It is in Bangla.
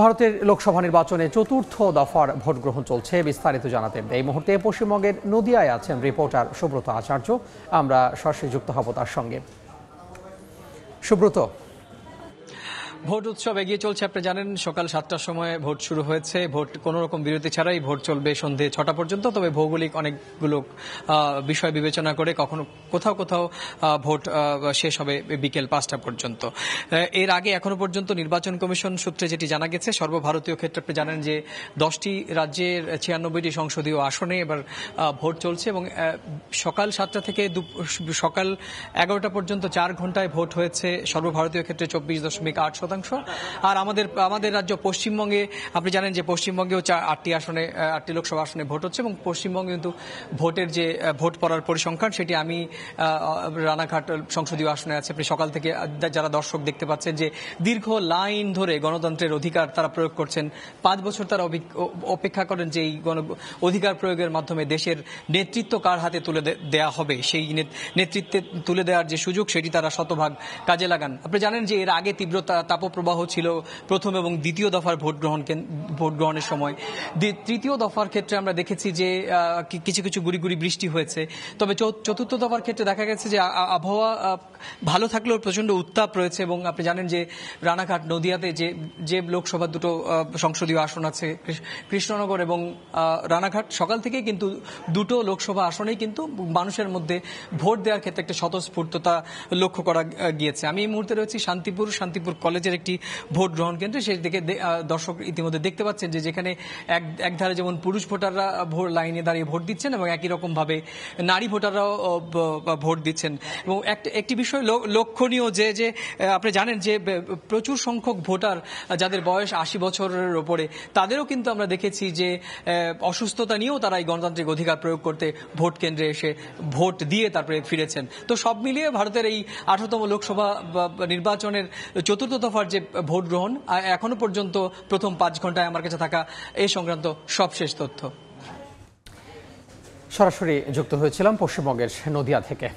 ভারতের লোকসভা নির্বাচনে চতুর্থ দফার ভোট গ্রহণ চলছে। বিস্তারিত জানাতে এই মুহূর্তে পশ্চিমবঙ্গের নদিয়ায় আছেন রিপোর্টার সুব্রত আচার্য। আমরা সরাসরি যুক্ত হব তার সঙ্গে। সুব্রত, ভোট উৎসব এগিয়ে চলছে। আপনি জানেন সকাল 7টার সময় ভোট শুরু হয়েছে। ভোট কোনো রকম বিরতি ছাড়াই ভোট চলবে সন্ধে 6টা পর্যন্ত। তবে ভৌগোলিক অনেকগুলো বিষয় বিবেচনা করে কোথাও ভোট শেষ হবে বিকেল 5টা পর্যন্ত। এর আগে এখনো পর্যন্ত নির্বাচন কমিশন সূত্রে যেটি জানা গেছে, সর্বভারতীয় ক্ষেত্রে আপনি জানেন যে 10টি রাজ্যের 96টি সংসদীয় আসনে এবার ভোট চলছে এবং সকাল 7টা থেকে সকাল 11টা পর্যন্ত 4 ঘন্টায় ভোট হয়েছে সর্বভারতীয় ক্ষেত্রে 24.8%। আর আমাদের রাজ্য পশ্চিমবঙ্গে আপনি জানেন যে পশ্চিমবঙ্গেও 8টি লোকসভা আসনে ভোট হচ্ছে এবং পশ্চিমবঙ্গে কিন্তু ভোটের যে ভোট পড়ার পরিসংখ্যান সেটি আমি রানাঘাট সংসদীয় আসনে আছে। আপনি সকাল থেকে যারা দর্শক দেখতে পাচ্ছেন যে দীর্ঘ লাইন ধরে গণতন্ত্রের অধিকার তারা প্রয়োগ করছেন। 5 বছর তারা অপেক্ষা করেন যে এই অধিকার প্রয়োগের মাধ্যমে দেশের নেতৃত্ব কার হাতে তুলে দেওয়া হবে, সেই নেতৃত্বে তুলে দেওয়ার যে সুযোগ সেটি তারা শতভাগ কাজে লাগান। আপনি জানেন যে এর আগে তীব্র তাপপ্রবাহ ছিল প্রথম এবং দ্বিতীয় দফার ভোট গ্রহণের সময়। তৃতীয় দফার ক্ষেত্রে আমরা দেখেছি যে কিছু কিছু গুড়ি বৃষ্টি হয়েছে। তবে চতুর্থ দফার ক্ষেত্রে দেখা গেছে যে আবহাওয়া ভালো থাকলেও প্রচন্ড উত্তাপ রয়েছে এবং আপনি জানেন যে রানাঘাট নদিয়াতে যে লোকসভা দুটো সংসদীয় আসন আছে, কৃষ্ণনগর এবং রানাঘাট, সকাল থেকে কিন্তু দুটো লোকসভা আসনেই কিন্তু মানুষের মধ্যে ভোট দেওয়ার ক্ষেত্রে একটা স্বতঃস্ফূর্ততা লক্ষ্য করা গিয়েছে। আমি এই মুহূর্তে রয়েছি শান্তিপুর কলেজের একটি ভোট গ্রহণ কেন্দ্রে। সেই দিকে দর্শক ইতিমধ্যে দেখতে পাচ্ছেন যে যেখানে একধারে যেমন পুরুষ ভোটাররা লাইনে দাঁড়িয়ে ভোট দিচ্ছেন এবং একই রকম ভাবে নারী ভোটাররাও ভোট দিচ্ছেন। এবং একটি বিষয় লক্ষণীয় যে আপনি জানেন যে প্রচুর সংখ্যক ভোটার যাদের বয়স 80 বছরের ওপরে, তাদেরও কিন্তু আমরা দেখেছি যে অসুস্থতা নিয়েও তারা এই গণতান্ত্রিক অধিকার প্রয়োগ করতে ভোট কেন্দ্রে এসে ভোট দিয়ে তারপরে ফিরেছেন। তো সব মিলিয়ে ভারতের এই 18তম লোকসভা নির্বাচনের চতুর্থ দফার যে ভোট গ্রহণ এখনো পর্যন্ত প্রথম 5 ঘন্টায় আমার কাছে থাকা এই সংক্রান্ত সবশেষ তথ্য। সরাসরি যুক্ত হয়েছিলাম পশ্চিমবঙ্গের নদিয়া থেকে।